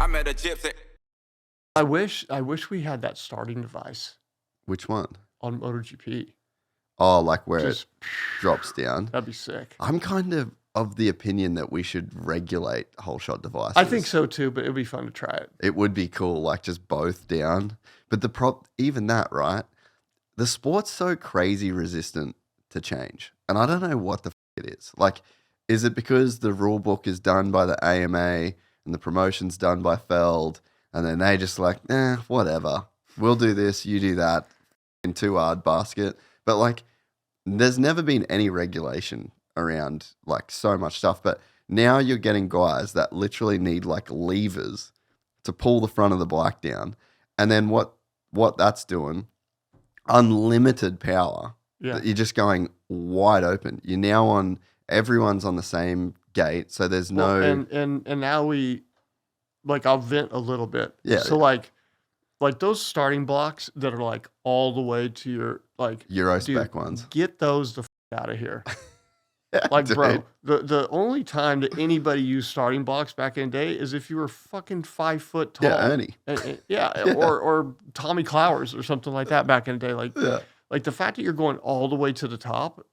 I met a gypsy. I wish we had that starting device Which one? on MotoGP. Oh, like where Just it drops down. that'd be sick. I'm kind of the opinion that we should regulate whole shot devices. I think so too, but it'd be fun to try it. It would be cool, like just both down. But even that, right? The sport's so crazy resistant to change. And I don't know what the it is. Like, is it because the rule book is done by the AMA and the promotion's done by Feld, and then they just like, whatever. We'll do this, you do that, in too hard basket. But like, there's never been any regulation around like so much stuff. But now you're getting guys that literally need like levers to pull the front of the bike down. And then what that's doing, unlimited power. Yeah. You're just going wide open. You're now everyone's on the same gate. So there's no. Well, and now I'll vent a little bit. Yeah. So like those starting blocks that are like all the way to your like Euro dude, spec ones. Get those the out of here. Yeah, Like, dude. bro, the only time that anybody used starting blocks back in the day is if you were fucking 5 foot tall. Yeah, Ernie. Yeah. Or Tommy Clowers or something like that back in the day. Like, Yeah. like the fact that you're going all the way to the top,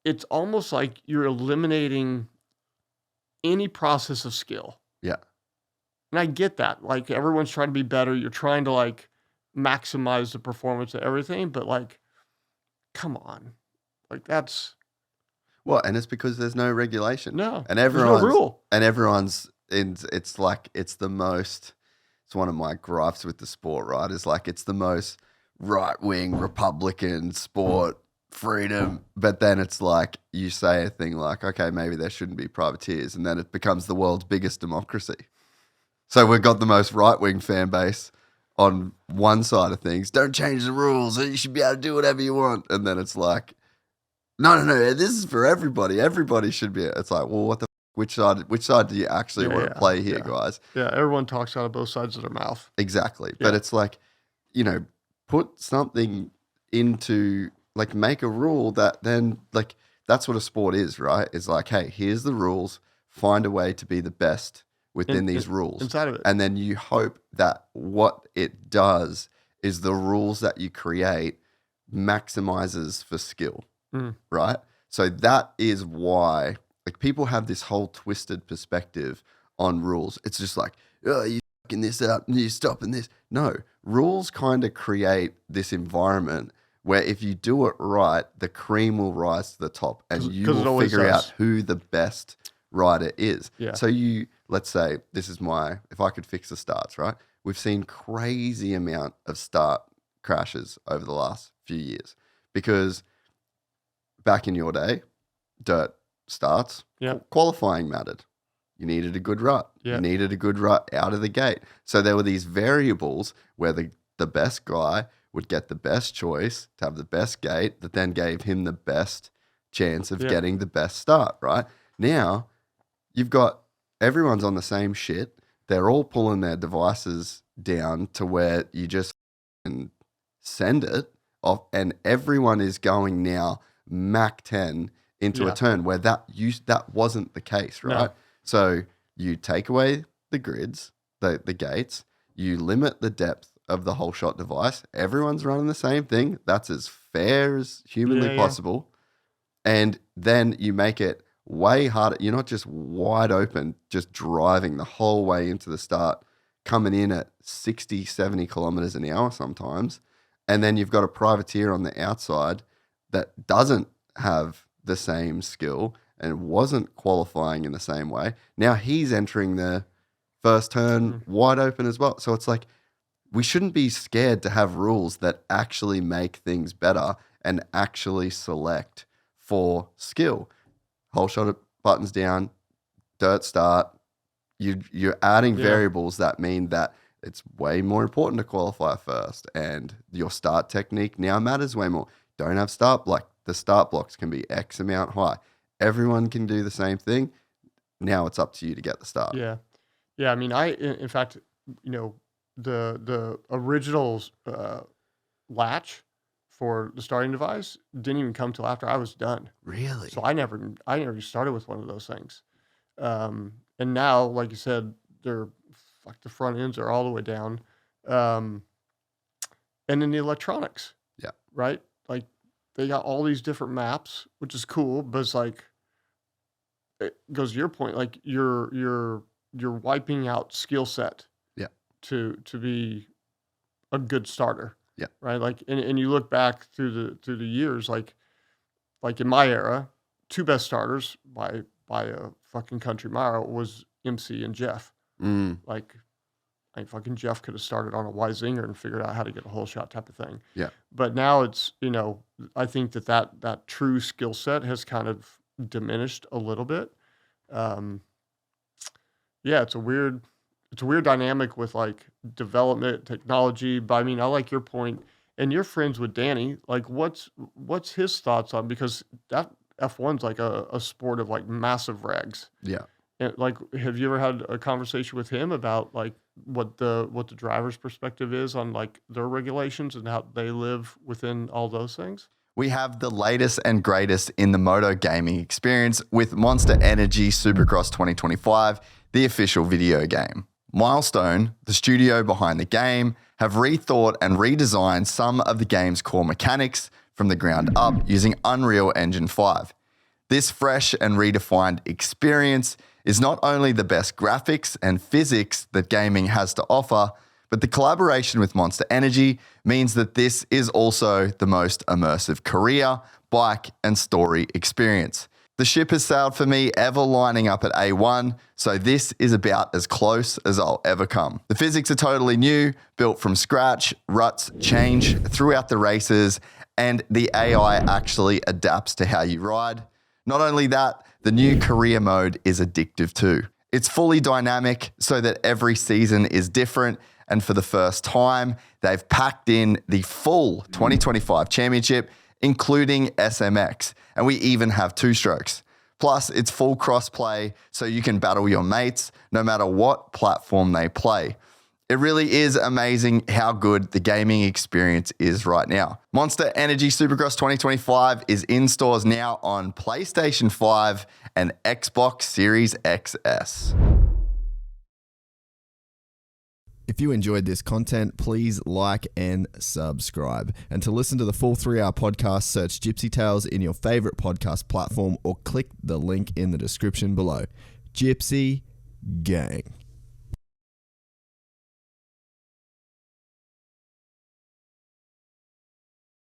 it's almost like you're eliminating any process of skill. Yeah. And I get that. Like, everyone's trying to be better. You're trying to like maximize the performance of everything, but like, come on. Like, that's Well, and it's because there's no regulation. no. And There's no everyone's rule. it's like it's one of my gripes with the sport, right? Is like it's the most right-wing Republican sport, freedom, but then it's like you say a thing like, okay, maybe there shouldn't be privateers, and then it becomes the world's biggest democracy. So we've got the most right-wing fan base on one side of things. Don't change the rules. You should be able to do whatever you want. And then it's like, no, this is for everybody. Everybody should be. It's like, well, what the which side do you actually want to play here, guys? Yeah, everyone talks out of both sides of their mouth. Exactly. But it's like, put something into, like, make a rule that then, like, that's what a sport is, right? It's like, hey, here's the rules. Find a way to be the best within these rules. Inside of it. And then you hope that what it does is the rules that you create maximizes for skill, right? So that is why, like, people have this whole twisted perspective on rules. It's just like, oh, you're fucking this up and you're stopping this. No, rules kind of create this environment where if you do it right, the cream will rise to the top and you will figure out who the best rider is. Yeah. So let's say if I could fix the starts, right? We've seen crazy amount of start crashes over the last few years because back in your day, dirt starts, qualifying mattered. You needed a good rut. Yeah. You needed a good rut out of the gate. So there were these variables where the best guy would get the best choice to have the best gate that then gave him the best chance of getting the best start, right? Now, you've got everyone's on the same shit. They're all pulling their devices down to where you just can send it off, and everyone is going now Mach 10 into a turn where that wasn't the case, right? No. So you take away the grids, the gates, you limit the depth of the whole shot device. Everyone's running the same thing. That's as fair as humanly possible. And then you make it way harder. You're not just wide open, just driving the whole way into the start, coming in at 60, 70 kilometers an hour sometimes. And then you've got a privateer on the outside that doesn't have the same skill and wasn't qualifying in the same way. Now he's entering the first turn wide open as well. So it's like, we shouldn't be scared to have rules that actually make things better and actually select for skill. Whole shot buttons down, dirt start. You're adding variables that mean that it's way more important to qualify first, and your start technique now matters way more. Don't have the start blocks can be X amount high. Everyone can do the same thing. Now it's up to you to get the start. Yeah. I mean, in fact, the original latch for the starting device didn't even come till after I was done. Really? So I never started with one of those things. And now, like you said, they're Like the front ends are all the way down. And then the electronics. Yeah. Right? Like they got all these different maps, which is cool, but it's like it goes to your point, like you're wiping out skill set Yeah. to be a good starter. Yeah. Right? Like and you look back through the years, like in my era, two best starters by a fucking country mile was MC and Jeff. Like, I mean, fucking Jeff could have started on a Y Zinger and figured out how to get a whole shot type of thing. Yeah. But now it's, I think that true skill set has kind of diminished a little bit. Yeah, it's a weird dynamic with like development, technology. But I mean, I like your point, and you're friends with Danny. Like, what's his thoughts on, because that F1's like a sport of like massive regs. Yeah. And like, have you ever had a conversation with him about like what the driver's perspective is on like their regulations and how they live within all those things? We have the latest and greatest in the moto gaming experience with Monster Energy Supercross 2025, the official video game. Milestone, the studio behind the game, have rethought and redesigned some of the game's core mechanics from the ground up using Unreal Engine 5. This fresh and redefined experience is not only the best graphics and physics that gaming has to offer, but the collaboration with Monster Energy means that this is also the most immersive career, bike, and story experience. The ship has sailed for me, ever lining up at A1, so this is about as close as I'll ever come. The physics are totally new, built from scratch, ruts change throughout the races, and the AI actually adapts to how you ride. Not only that, the new career mode is addictive too. It's fully dynamic so that every season is different, and for the first time, they've packed in the full 2025 championship, including SMX, and we even have two strokes. Plus, it's full cross-play, so you can battle your mates no matter what platform they play. It really is amazing how good the gaming experience is right now. Monster Energy Supercross 2025 is in stores now on PlayStation 5 and Xbox Series XS. If you enjoyed this content, please like and subscribe. And to listen to the full 3-hour podcast, search Gypsy Tales in your favorite podcast platform or click the link in the description below. Gypsy Gang.